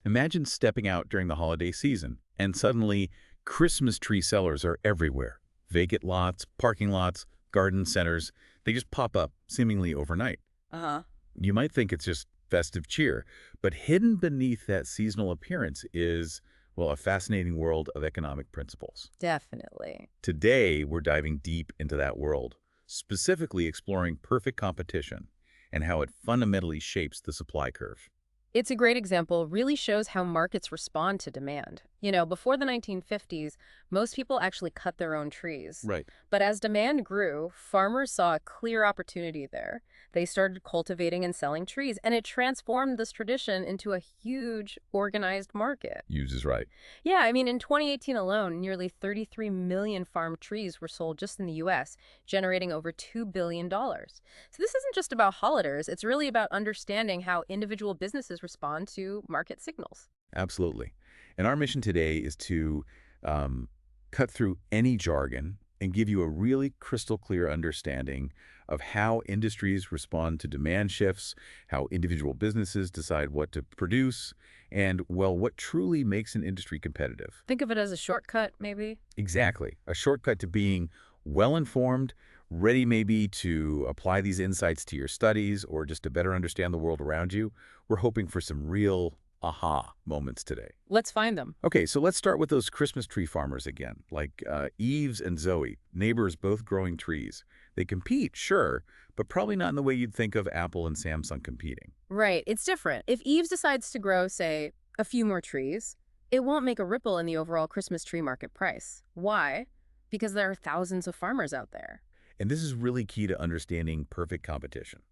Imagine stepping out during the holiday season, and suddenly Christmas tree sellers are everywhere. Vacant lots, parking lots, garden centers, they just pop up seemingly overnight. Uh-huh. You might think it's just festive cheer, but hidden beneath that seasonal appearance is, well, a fascinating world of economic principles. Definitely. Today, we're diving deep into that world, specifically exploring perfect competition and how it fundamentally shapes the supply curve. It's a great example, really shows how markets respond to demand. Before the 1950s, most people actually cut their own trees. Right. But as demand grew, farmers saw a clear opportunity there. They started cultivating and selling trees, and it transformed this tradition into a huge, organized market. Uses right. Yeah, I mean, in 2018 alone, nearly 33 million farm trees were sold just in the U.S., generating over $2 billion. So this isn't just about holidays. It's really about understanding how individual businesses respond to market signals. Absolutely. And our mission today is to cut through any jargon and give you a really crystal clear understanding of how industries respond to demand shifts, how individual businesses decide what to produce, and, well, what truly makes an industry competitive. Think of it as a shortcut, maybe? Exactly. A shortcut to being well-informed, ready maybe to apply these insights to your studies or just to better understand the world around you. We're hoping for some real aha moments today. Let's find them. Okay, so let's start with those Christmas tree farmers again, like Eves and Zoe, neighbors both growing trees. They compete, sure, but probably not in the way you'd think of Apple and Samsung competing. Right, it's different. If Eves decides to grow, say, a few more trees, it won't make a ripple in the overall Christmas tree market price. Why? Because there are thousands of farmers out there. And this is really key to understanding perfect competition.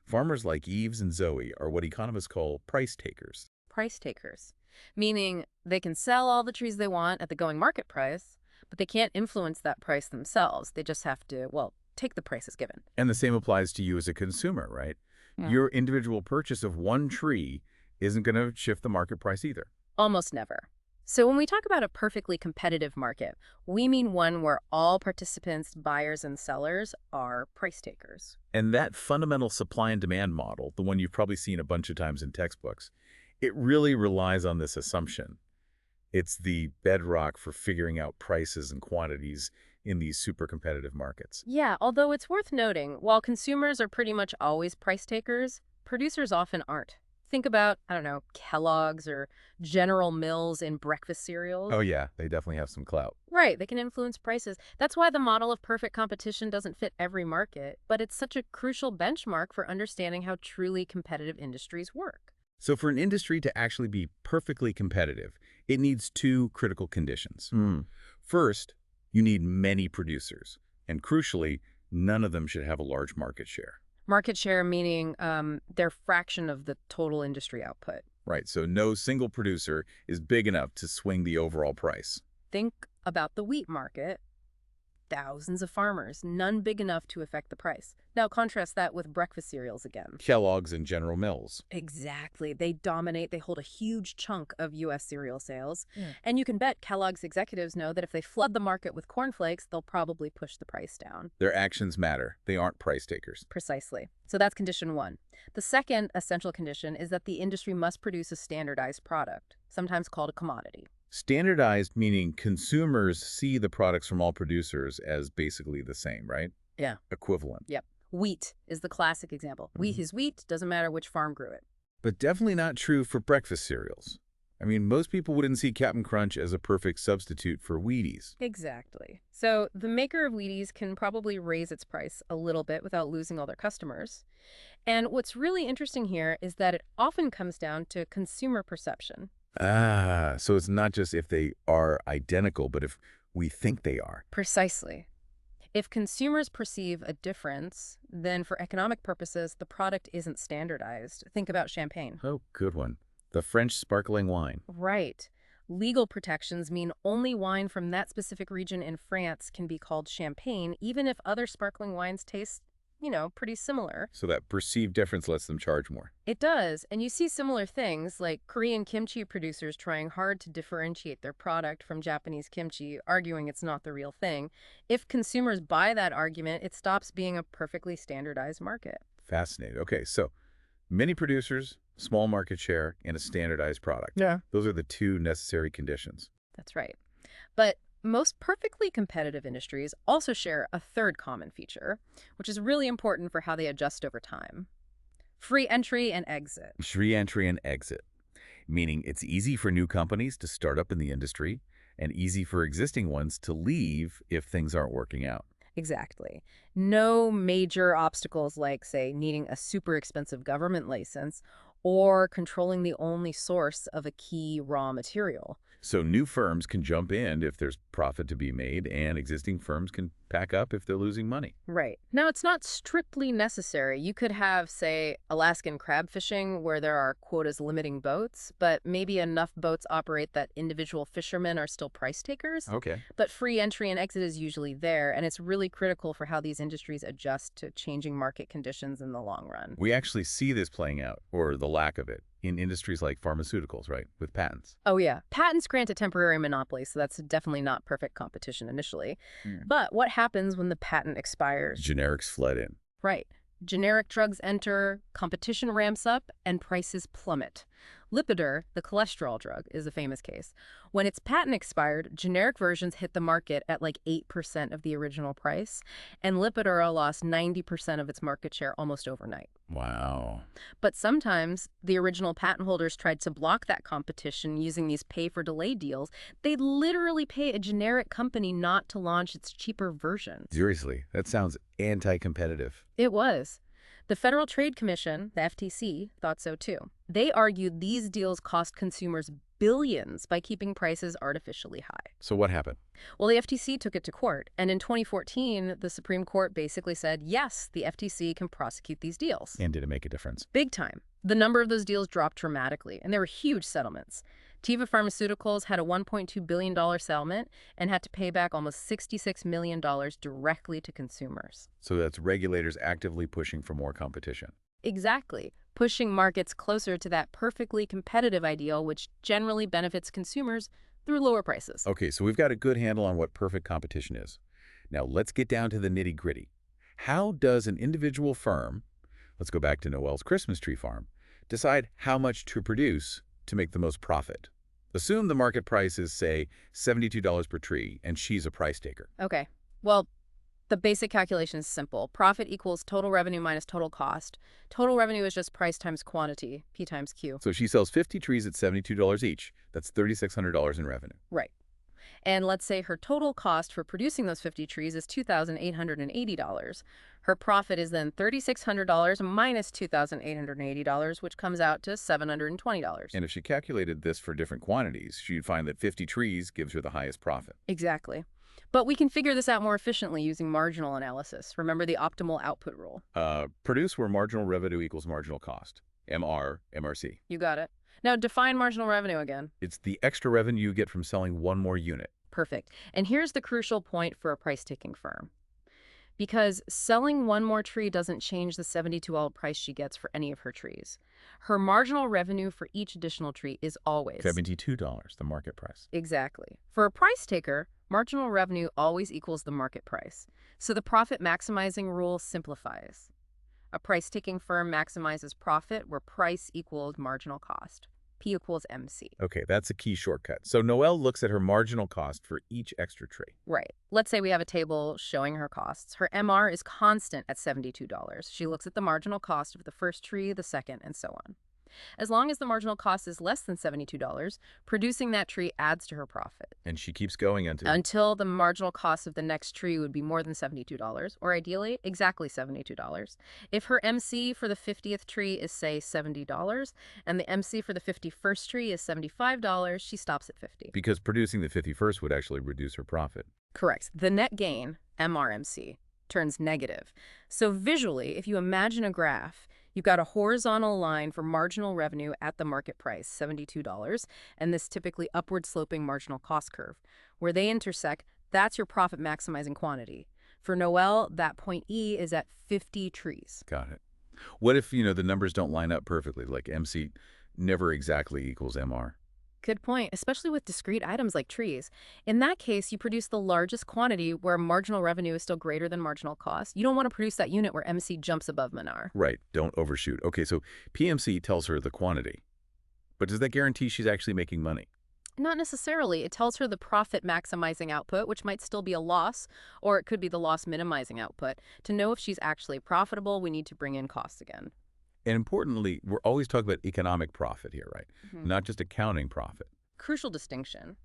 Farmers like Eves and Zoe are what economists call price takers. Price takers, meaning they can sell all the trees they want at the going market price, but they can't influence that price themselves. They just have to, well, take the price as given. And the same applies to you as a consumer, right? Yeah. Your individual purchase of one tree isn't going to shift the market price either. Almost never. So when we talk about a perfectly competitive market, we mean one where all participants, buyers and sellers, are price takers. And that fundamental supply and demand model, the one you've probably seen a bunch of times in textbooks, it really relies on this assumption. It's the bedrock for figuring out prices and quantities in these super competitive markets. Yeah, although it's worth noting, while consumers are pretty much always price takers, producers often aren't. Think about, I don't know, Kellogg's or General Mills in breakfast cereals. Oh yeah, they definitely have some clout. Right, they can influence prices. That's why the model of perfect competition doesn't fit every market, but it's such a crucial benchmark for understanding how truly competitive industries work. So for an industry to actually be perfectly competitive, it needs two critical conditions. First, you need many producers, and crucially, none of them should have a large market share. Market share meaning their fraction of the total industry output. Right, so no single producer is big enough to swing the overall price. Think about the wheat market. Thousands of farmers, none big enough to affect the price. Now contrast that with breakfast cereals again. Kellogg's and General Mills. Exactly. They dominate. They hold a huge chunk of U.S. cereal sales. Yeah. And you can bet Kellogg's executives know that if they flood the market with cornflakes, they'll probably push the price down. Their actions matter. They aren't price takers. Precisely. So that's condition one. The second essential condition is that the industry must produce a standardized product, sometimes called a commodity. Standardized meaning consumers see the products from all producers as basically the same, right? Yeah. Equivalent. Yep. Wheat is the classic example. Wheat is wheat, doesn't matter which farm grew it. But definitely not true for breakfast cereals. I mean, most people wouldn't see Cap'n Crunch as a perfect substitute for Wheaties. Exactly. So the maker of Wheaties can probably raise its price a little bit without losing all their customers. And what's really interesting here is that it often comes down to consumer perception. So it's not just if they are identical, but if we think they are. Precisely. If consumers perceive a difference, then for economic purposes, the product isn't standardized. Think about champagne. Oh, good one. The French sparkling wine. Right. Legal protections mean only wine from that specific region in France can be called champagne, even if other sparkling wines taste, pretty similar. So that perceived difference lets them charge more. It does, and you see similar things like Korean kimchi producers trying hard to differentiate their product from Japanese kimchi, arguing it's not the real thing. If consumers buy that argument, it stops being a perfectly standardized market. Fascinating. Okay, so many producers, Small market share and a standardized product. Yeah. Those are the two necessary conditions. That's right. But most perfectly competitive industries also share a third common feature, which is really important for how they adjust over time. Free entry and exit. Free entry and exit, meaning it's easy for new companies to start up in the industry and easy for existing ones to leave if things aren't working out. Exactly. No major obstacles like, say, needing a super expensive government license or controlling the only source of a key raw material. So new firms can jump in if there's profit to be made, and existing firms can pack up if they're losing money. Right. Now, it's not strictly necessary. You could have, say, Alaskan crab fishing where there are quotas limiting boats, but maybe enough boats operate that individual fishermen are still price takers. Okay. But free entry and exit is usually there, and it's really critical for how these industries adjust to changing market conditions in the long run. We actually see this playing out, or the lack of it, in industries like pharmaceuticals, right, with patents. Oh, yeah. Patents grant a temporary monopoly, so that's definitely not perfect competition initially. Hmm. But what happens when the patent expires? Generics flood in. Right. Generic drugs enter, competition ramps up, and prices plummet. Lipitor, the cholesterol drug, is a famous case. When its patent expired, generic versions hit the market at like 8% of the original price, and Lipitor lost 90% of its market share almost overnight. Wow. But sometimes the original patent holders tried to block that competition using these pay-for-delay deals. They'd literally pay a generic company not to launch its cheaper version. Seriously, that sounds anti-competitive. It was. The Federal Trade Commission, the FTC, thought so too. They argued these deals cost consumers billions by keeping prices artificially high. So what happened? Well, the FTC took it to court, and in 2014, the Supreme Court basically said, yes, the FTC can prosecute these deals. And did it make a difference? Big time. The number of those deals dropped dramatically, and there were huge settlements. Teva Pharmaceuticals had a $1.2 billion settlement and had to pay back almost $66 million directly to consumers. So that's regulators actively pushing for more competition. Exactly. Pushing markets closer to that perfectly competitive ideal, which generally benefits consumers through lower prices. Okay, so we've got a good handle on what perfect competition is. Now let's get down to the nitty-gritty. How does an individual firm, let's go back to Noel's Christmas tree farm, decide how much to produce to make the most profit? Assume the market price is, say, $72 per tree, and she's a price taker. Okay. Well, the basic calculation is simple. Profit equals total revenue minus total cost. Total revenue is just price times quantity, P times Q. So she sells 50 trees at $72 each. That's $3,600 in revenue. Right. And let's say her total cost for producing those 50 trees is $2,880. Her profit is then $3,600 minus $2,880, which comes out to $720. And if she calculated this for different quantities, she'd find that 50 trees gives her the highest profit. Exactly. But we can figure this out more efficiently using marginal analysis. Remember the optimal output rule. Produce where marginal revenue equals marginal cost. MRC. You got it. Now define marginal revenue again. It's the extra revenue you get from selling one more unit. Perfect. And here's the crucial point for a price-taking firm. Because selling one more tree doesn't change the $72 price she gets for any of her trees. Her marginal revenue for each additional tree is always $72, the market price. Exactly. For a price taker, marginal revenue always equals the market price. So the profit maximizing rule simplifies. A price-taking firm maximizes profit where price equals marginal cost. P equals MC. Okay, that's a key shortcut. So Noelle looks at her marginal cost for each extra tree. Right. Let's say we have a table showing her costs. Her MR is constant at $72. She looks at the marginal cost of the first tree, the second, and so on. As long as the marginal cost is less than $72, producing that tree adds to her profit. And she keeps going until the marginal cost of the next tree would be more than $72, or ideally, exactly $72. If her MC for the 50th tree is, say, $70, and the MC for the 51st tree is $75, she stops at 50. Because producing the 51st would actually reduce her profit. Correct. The net gain, MRMC, turns negative. So visually, if you imagine a graph, you've got a horizontal line for marginal revenue at the market price, $72, and this typically upward-sloping marginal cost curve. Where they intersect, that's your profit maximizing quantity. For Noelle, that point E is at 50 trees. Got it. What if, the numbers don't line up perfectly, like MC never exactly equals MR? Good point, especially with discrete items like trees. In that case, you produce the largest quantity where marginal revenue is still greater than marginal cost. You don't want to produce that unit where MC jumps above Minar. Right, don't overshoot. Okay, so PMC tells her the quantity, but does that guarantee she's actually making money? Not necessarily. It tells her the profit maximizing output, which might still be a loss, or it could be the loss minimizing output. To know if she's actually profitable, we need to bring in costs again. And importantly, we're always talking about economic profit here, right? Mhm. Not just accounting profit. Crucial distinction.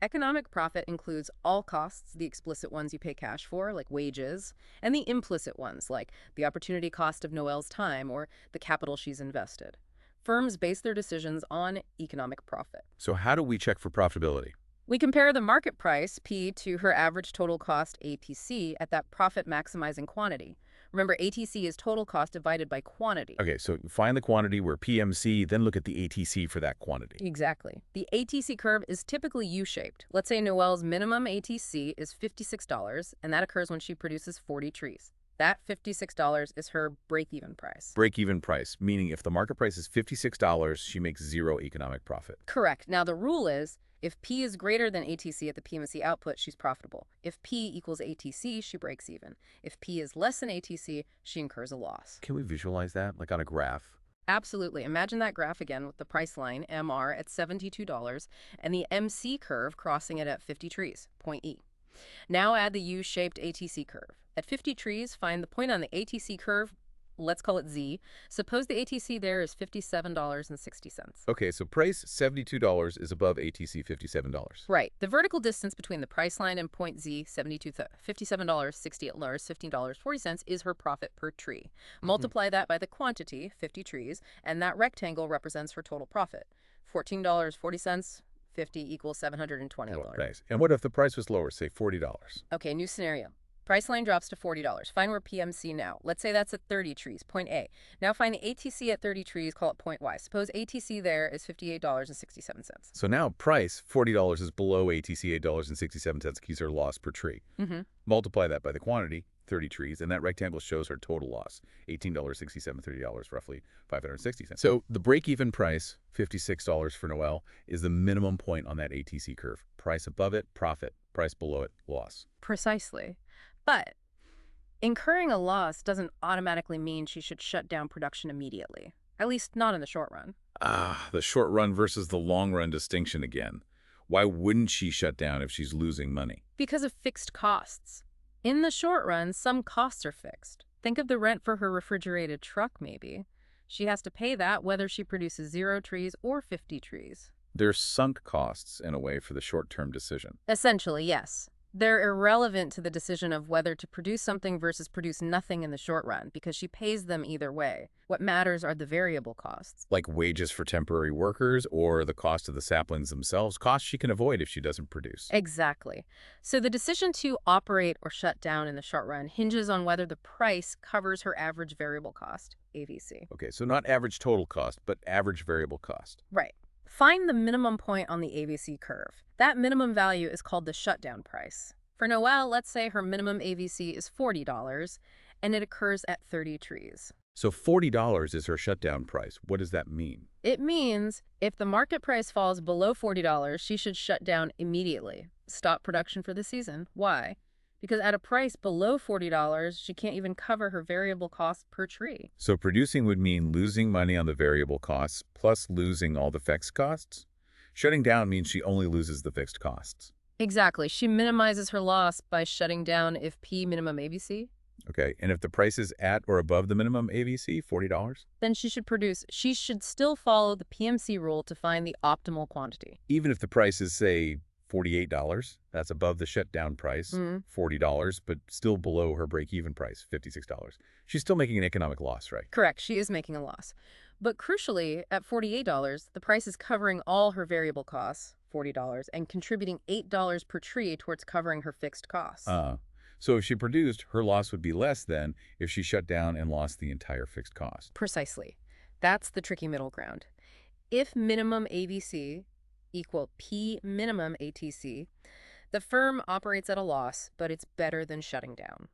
Economic profit includes all costs, the explicit ones you pay cash for, like wages, and the implicit ones, like the opportunity cost of Noelle's time or the capital she's invested. Firms base their decisions on economic profit. So how do we check for profitability? We compare the market price, P, to her average total cost, APC, at that profit maximizing quantity. Remember, ATC is total cost divided by quantity. Okay, so find the quantity where PMC, then look at the ATC for that quantity. Exactly. The ATC curve is typically U-shaped. Let's say Noelle's minimum ATC is $56, and that occurs when she produces 40 trees. That $56 is her break-even price. Break-even price, meaning if the market price is $56, she makes zero economic profit. Correct. Now, the rule is, if P is greater than ATC at the PMC output, she's profitable. If P equals ATC, she breaks even. If P is less than ATC, she incurs a loss. Can we visualize that, like on a graph? Absolutely. Imagine that graph again with the price line, MR, at $72, and the MC curve crossing it at 50 trees, point E. Now add the U-shaped ATC curve. At 50 trees, find the point on the ATC curve. Let's call it Z. Suppose the ATC there is $57.60. Okay, so price $72 is above ATC $57. Right. The vertical distance between the price line and point Z, $57.60 at Lars, $15.40, is her profit per tree. Multiply that by the quantity, 50 trees, and that rectangle represents her total profit. $14.40, 50 equals $720. Oh, nice. And what if the price was lower, say $40? Okay, new scenario. Price line drops to $40. Find where PMC now. Let's say that's at 30 trees, point A. Now find the ATC at 30 trees, call it point Y. Suppose ATC there is $58.67. So now price, $40 is below ATC $8.67, keys her loss per tree. Multiply that by the quantity, 30 trees, and that rectangle shows her total loss, $18.67, $30, roughly $5.60. So the break-even price, $56 for Noelle, is the minimum point on that ATC curve. Price above it, profit. Price below it, loss. Precisely. But incurring a loss doesn't automatically mean she should shut down production immediately, at least not in the short run. The short run versus the long run distinction again. Why wouldn't she shut down if she's losing money? Because of fixed costs. In the short run, some costs are fixed. Think of the rent for her refrigerated truck, maybe. She has to pay that whether she produces 0 trees or 50 trees. They're sunk costs, in a way, for the short-term decision. Essentially, yes. They're irrelevant to the decision of whether to produce something versus produce nothing in the short run, because she pays them either way. What matters are the variable costs. Like wages for temporary workers or the cost of the saplings themselves, costs she can avoid if she doesn't produce. Exactly. So the decision to operate or shut down in the short run hinges on whether the price covers her average variable cost, AVC. Okay, so not average total cost, but average variable cost. Right. Find the minimum point on the AVC curve. That minimum value is called the shutdown price. For Noelle, let's say her minimum AVC is $40, and it occurs at 30 trees. So $40 is her shutdown price. What does that mean? It means if the market price falls below $40, she should shut down immediately. Stop production for the season. Why? Because at a price below $40, she can't even cover her variable cost per tree. So producing would mean losing money on the variable costs plus losing all the fixed costs? Shutting down means she only loses the fixed costs. Exactly. She minimizes her loss by shutting down if P minimum AVC. Okay, and if the price is at or above the minimum AVC, $40? Then she should still follow the PMC rule to find the optimal quantity. Even if the price is, say, $48, that's above the shutdown price, $40, but still below her break-even price, $56. She's still making an economic loss, right? Correct, she is making a loss. But crucially, at $48, the price is covering all her variable costs, $40, and contributing $8 per tree towards covering her fixed costs. So if she produced, her loss would be less than if she shut down and lost the entire fixed cost. Precisely. That's the tricky middle ground. If minimum AVC equal P minimum ATC, the firm operates at a loss, but it's better than shutting down.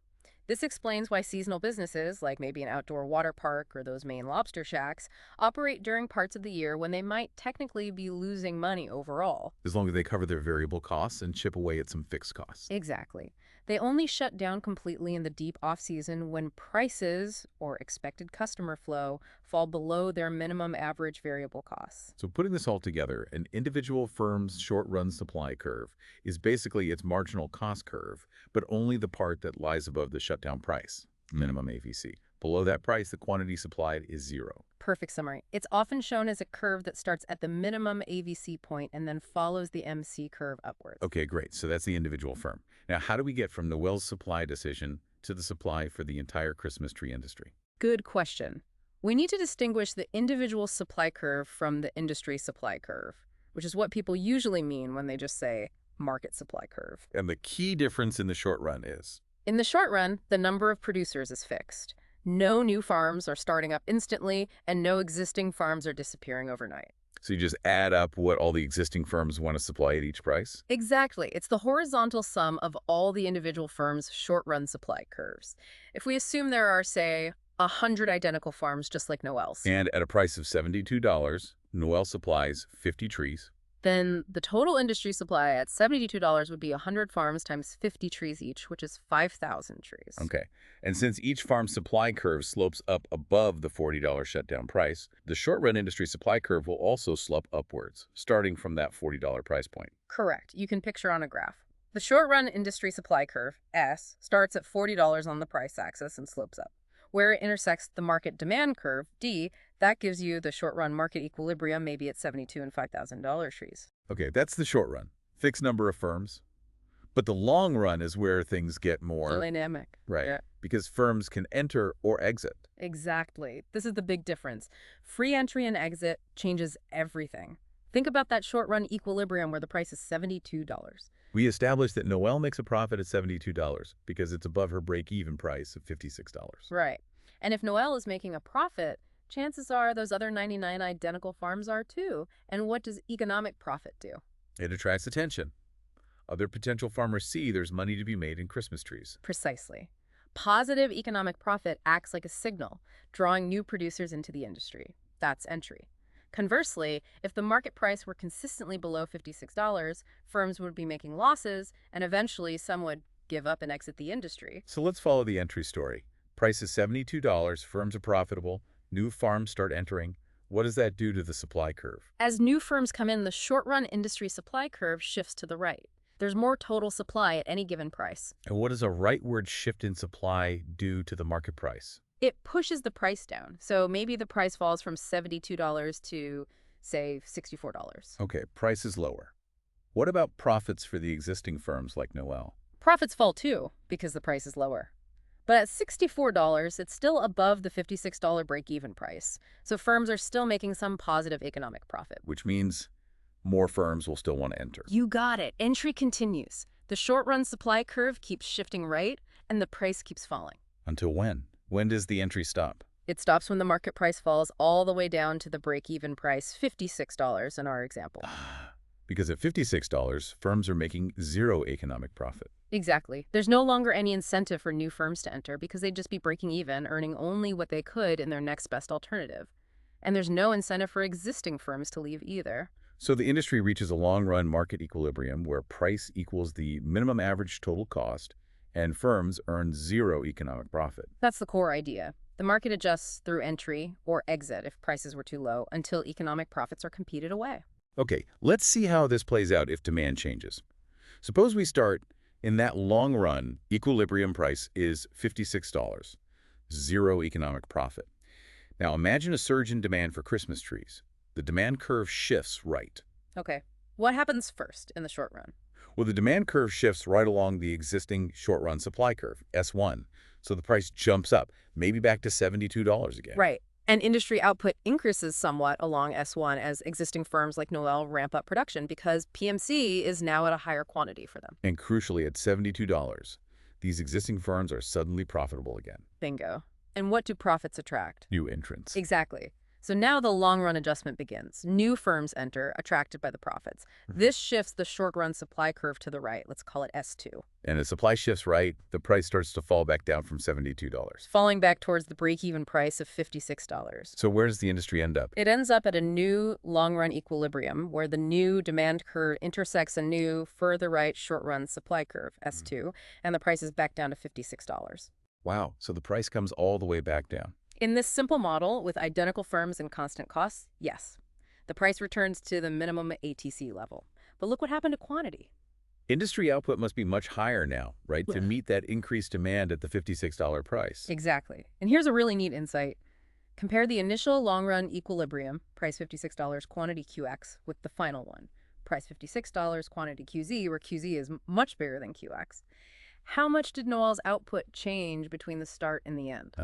This explains why seasonal businesses, like maybe an outdoor water park or those Maine lobster shacks, operate during parts of the year when they might technically be losing money overall. As long as they cover their variable costs and chip away at some fixed costs. Exactly. They only shut down completely in the deep off-season when prices, or expected customer flow, fall below their minimum average variable costs. So putting this all together, an individual firm's short-run supply curve is basically its marginal cost curve, but only the part that lies above the shutdown price, minimum AVC. Below that price, the quantity supplied is zero. Perfect summary. It's often shown as a curve that starts at the minimum AVC point and then follows the MC curve upwards. Okay, great. So that's the individual firm. Now, how do we get from Noel's supply decision to the supply for the entire Christmas tree industry? Good question. We need to distinguish the individual supply curve from the industry supply curve, which is what people usually mean when they just say market supply curve. And the key difference in the short run is? In the short run, the number of producers is fixed. No new farms are starting up instantly, and no existing farms are disappearing overnight. So you just add up what all the existing firms want to supply at each price? Exactly. It's the horizontal sum of all the individual firms' short-run supply curves. If we assume there are, say, 100 identical farms just like Noel's, And at a price of $72, Noel supplies 50 trees. then the total industry supply at $72 would be 100 farms times 50 trees each, which is 5,000 trees. Okay. And since each farm's supply curve slopes up above the $40 shutdown price, the short-run industry supply curve will also slope upwards, starting from that $40 price point. Correct. You can picture on a graph. The short-run industry supply curve, S, starts at $40 on the price axis and slopes up. Where it intersects the market demand curve, D, that gives you the short-run market equilibrium, maybe at $72 and $5,000 trees. Okay, that's the short run. Fixed number of firms. But the long run is where things get more... Dynamic. Right. Yeah. Because firms can enter or exit. Exactly. This is the big difference. Free entry and exit changes everything. Think about that short-run equilibrium where the price is $72. We established that Noel makes a profit at $72 because it's above her break-even price of $56. Right. And if Noel is making a profit, chances are those other 99 identical farms are too. And what does economic profit do? It attracts attention. Other potential farmers see there's money to be made in Christmas trees. Precisely. Positive economic profit acts like a signal, drawing new producers into the industry. That's entry. Conversely, if the market price were consistently below $56, firms would be making losses, and eventually some would give up and exit the industry. So let's follow the entry story. Price is $72, firms are profitable, new farms start entering. What does that do to the supply curve? As new firms come in, the short-run industry supply curve shifts to the right. There's more total supply at any given price. And what does a rightward shift in supply do to the market price? It pushes the price down. So maybe the price falls from $72 to, say, $64. Okay, price is lower. What about profits for the existing firms like Noel? Profits fall too, because the price is lower. But at $64, it's still above the $56 break-even price. So firms are still making some positive economic profit. Which means more firms will still want to enter. You got it. Entry continues. The short-run supply curve keeps shifting right, and the price keeps falling. Until when? When does the entry stop? It stops when the market price falls all the way down to the break-even price, $56 in our example. Because at $56, firms are making zero economic profit. Exactly. There's no longer any incentive for new firms to enter because they'd just be breaking even, earning only what they could in their next best alternative. And there's no incentive for existing firms to leave either. So the industry reaches a long-run market equilibrium where price equals the minimum average total cost, and firms earn zero economic profit. That's the core idea. The market adjusts through entry or exit if prices were too low until economic profits are competed away. Okay, let's see how this plays out if demand changes. Suppose we start in that long run, equilibrium price is $56, zero economic profit. Now imagine a surge in demand for Christmas trees. The demand curve shifts right. Okay, what happens first in the short run? Well, the demand curve shifts right along the existing short-run supply curve, S1. So the price jumps up, maybe back to $72 again. Right. And industry output increases somewhat along S1 as existing firms like Noel ramp up production because PMC is now at a higher quantity for them. And crucially, at $72, these existing firms are suddenly profitable again. Bingo. And what do profits attract? New entrants. Exactly. So now the long-run adjustment begins. New firms enter, attracted by the profits. Mhm. This shifts the short-run supply curve to the right. Let's call it S2. And as supply shifts right, the price starts to fall back down from $72. Falling back towards the break-even price of $56. So where does the industry end up? It ends up at a new long-run equilibrium where the new demand curve intersects a new further right short-run supply curve, Mm. S2, and the price is back down to $56. Wow, so the price comes all the way back down. In this simple model with identical firms and constant costs, yes, the price returns to the minimum ATC level. But look what happened to quantity. Industry output must be much higher now, right, to meet that increased demand at the $56 price. Exactly. And here's a really neat insight. Compare the initial long-run equilibrium, price $56, quantity QX, with the final one, price $56, quantity QZ, where QZ is much bigger than QX. How much did Noel's output change between the start and the end?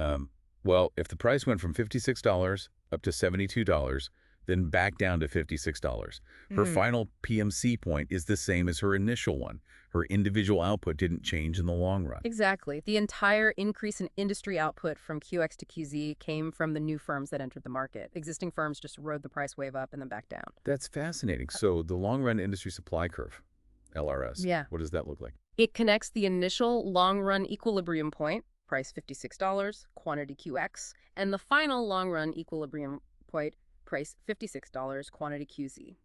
Well, if the price went from $56 up to $72, then back down to $56, her Mhm. final PMC point is the same as her initial one. Her individual output didn't change in the long run. Exactly. The entire increase in industry output from QX to QZ came from the new firms that entered the market. Existing firms just rode the price wave up and then back down. That's fascinating. So the long-run industry supply curve, LRS, Yeah. what does that look like? It connects the initial long-run equilibrium point, price $56, quantity QX, and the final long-run equilibrium point, price $56, quantity QZ.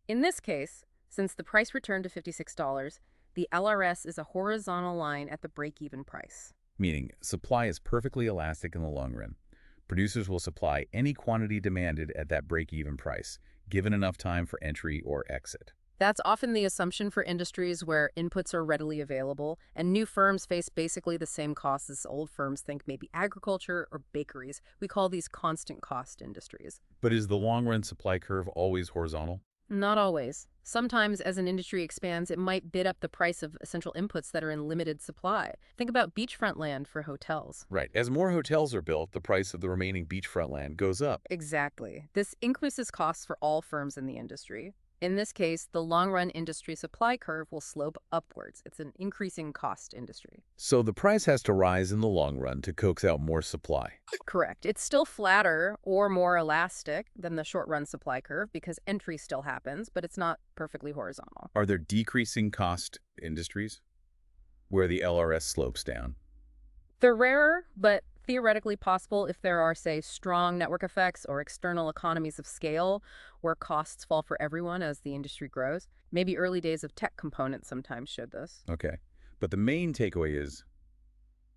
In this case, since the price returned to $56, the LRS is a horizontal line at the break-even price. Meaning supply is perfectly elastic in the long run. Producers will supply any quantity demanded at that break-even price, given enough time for entry or exit. That's often the assumption for industries where inputs are readily available and new firms face basically the same costs as old firms think, maybe agriculture or bakeries. We call these constant cost industries. But is the long-run supply curve always horizontal? Not always. Sometimes, as an industry expands, it might bid up the price of essential inputs that are in limited supply. Think about beachfront land for hotels. Right. As more hotels are built, the price of the remaining beachfront land goes up. Exactly. This increases costs for all firms in the industry. In this case, the long-run industry supply curve will slope upwards. It's an increasing cost industry. So the price has to rise in the long run to coax out more supply. Correct. It's still flatter or more elastic than the short-run supply curve because entry still happens, but it's not perfectly horizontal. Are there decreasing cost industries where the LRS slopes down? They're rarer, but theoretically possible if there are, say, strong network effects or external economies of scale where costs fall for everyone as the industry grows. Maybe early days of tech components sometimes showed this. Okay. But the main takeaway is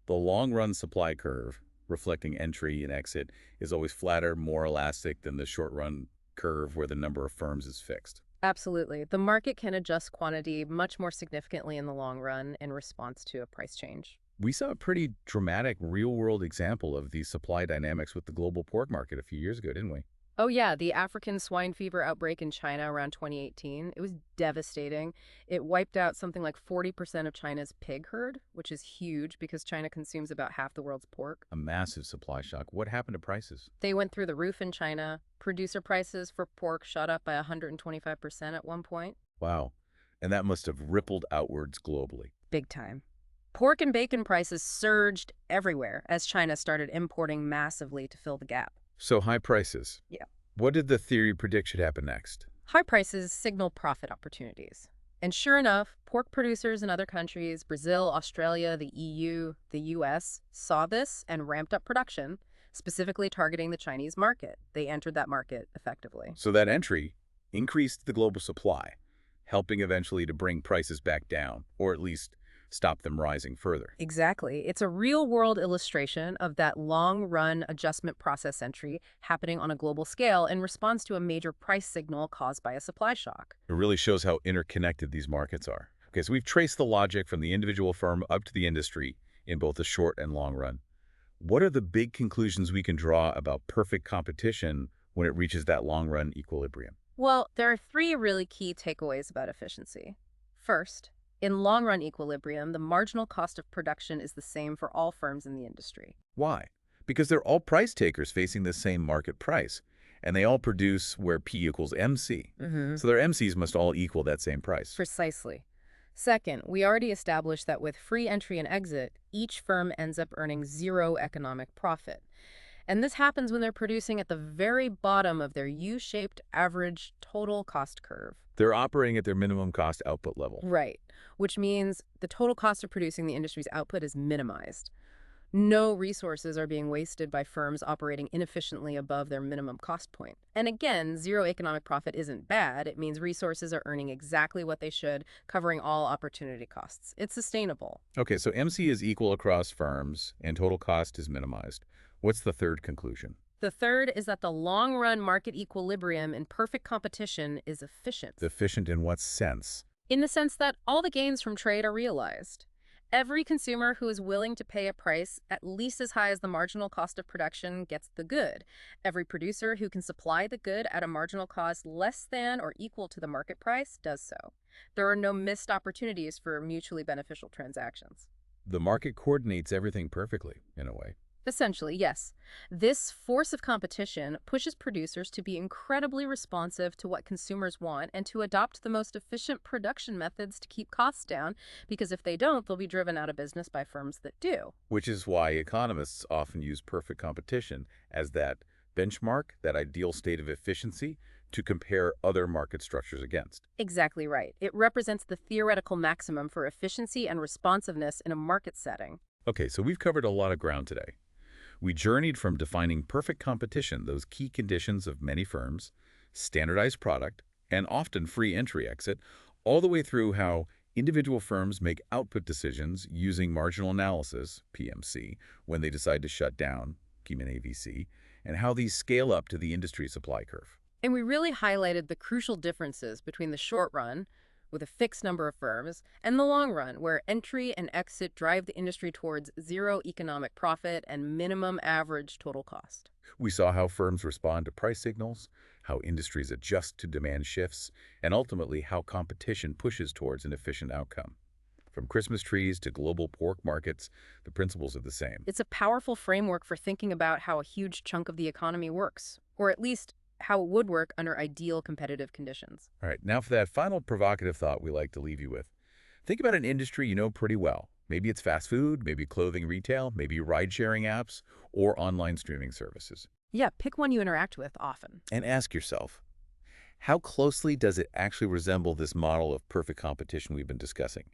the long-run supply curve, reflecting entry and exit, is always flatter, more elastic than the short-run curve where the number of firms is fixed. Absolutely. The market can adjust quantity much more significantly in the long run in response to a price change. We saw a pretty dramatic real-world example of these supply dynamics with the global pork market a few years ago, didn't we? Oh yeah, the African swine fever outbreak in China around 2018. It was devastating. It wiped out something like 40% of China's pig herd, which is huge because China consumes about half the world's pork. A massive supply shock. What happened to prices? They went through the roof in China. Producer prices for pork shot up by 125% at one point. Wow. And that must have rippled outwards globally. Big time. Pork and bacon prices surged everywhere as China started importing massively to fill the gap. So high prices. Yeah. What did the theory predict should happen next? High prices signal profit opportunities. And sure enough, pork producers in other countries, Brazil, Australia, the EU, the US, saw this and ramped up production, specifically targeting the Chinese market. They entered that market effectively. So that entry increased the global supply, helping eventually to bring prices back down, or at least stop them rising further. Exactly. It's a real-world illustration of that long-run adjustment process entry happening on a global scale in response to a major price signal caused by a supply shock. It really shows how interconnected these markets are. Okay, so we've traced the logic from the individual firm up to the industry in both the short and long run. What are the big conclusions we can draw about perfect competition when it reaches that long-run equilibrium? Well, there are three really key takeaways about efficiency. First, in long-run equilibrium, the marginal cost of production is the same for all firms in the industry. Why? Because they're all price takers facing the same market price, and they all produce where P equals MC. So their MCs must all equal that same price. Precisely. Second, we already established that with free entry and exit, each firm ends up earning zero economic profit. And this happens when they're producing at the very bottom of their U-shaped average total cost curve. They're operating at their minimum cost output level. Right, which means the total cost of producing the industry's output is minimized. No resources are being wasted by firms operating inefficiently above their minimum cost point. And again, zero economic profit isn't bad. It means resources are earning exactly what they should, covering all opportunity costs. It's sustainable. Okay, so MC is equal across firms and total cost is minimized. What's the third conclusion? The third is that the long-run market equilibrium in perfect competition is efficient, Efficient in what sense? in the sense that all the gains from trade are realized. Every consumer who is willing to pay a price at least as high as the marginal cost of production gets the good. Every producer who can supply the good at a marginal cost less than or equal to the market price does so. There are no missed opportunities for mutually beneficial transactions. The market coordinates everything perfectly, in a way. Essentially, yes. This force of competition pushes producers to be incredibly responsive to what consumers want and to adopt the most efficient production methods to keep costs down, because if they don't, they'll be driven out of business by firms that do. Which is why economists often use perfect competition as that benchmark, that ideal state of efficiency, to compare other market structures against. Exactly right. It represents the theoretical maximum for efficiency and responsiveness in a market setting. Okay, so we've covered a lot of ground today. We journeyed from defining perfect competition, those key conditions of many firms, standardized product, and often free entry exit, all the way through how individual firms make output decisions using marginal analysis, PMC, when they decide to shut down, Keyman AVC, and how these scale up to the industry supply curve. And we really highlighted the crucial differences between the short run, with a fixed number of firms, and the long run, where entry and exit drive the industry towards zero economic profit and minimum average total cost. We saw how firms respond to price signals, how industries adjust to demand shifts, and ultimately how competition pushes towards an efficient outcome. From Christmas trees to global pork markets, the principles are the same. It's a powerful framework for thinking about how a huge chunk of the economy works, or at least how it would work under ideal competitive conditions. All right, now for that final provocative thought we like to leave you with. Think about an industry you know pretty well. Maybe it's fast food, maybe clothing retail, maybe ride-sharing apps, or online streaming services. Yeah, pick one you interact with often. And ask yourself, how closely does it actually resemble this model of perfect competition we've been discussing?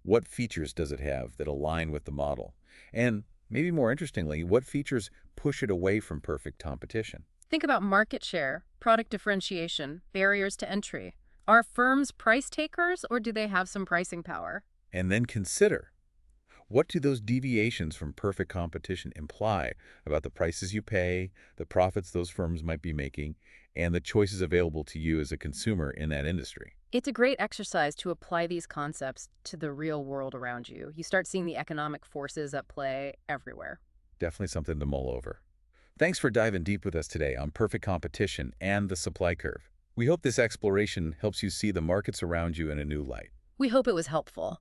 What features does it have that align with the model? And maybe more interestingly, what features push it away from perfect competition? Think about market share, product differentiation, barriers to entry. Are firms price takers, or do they have some pricing power? And then consider, what do those deviations from perfect competition imply about the prices you pay, the profits those firms might be making, and the choices available to you as a consumer in that industry? It's a great exercise to apply these concepts to the real world around you. You start seeing the economic forces at play everywhere. Definitely something to mull over. Thanks for diving deep with us today on perfect competition and the supply curve. We hope this exploration helps you see the markets around you in a new light. We hope it was helpful.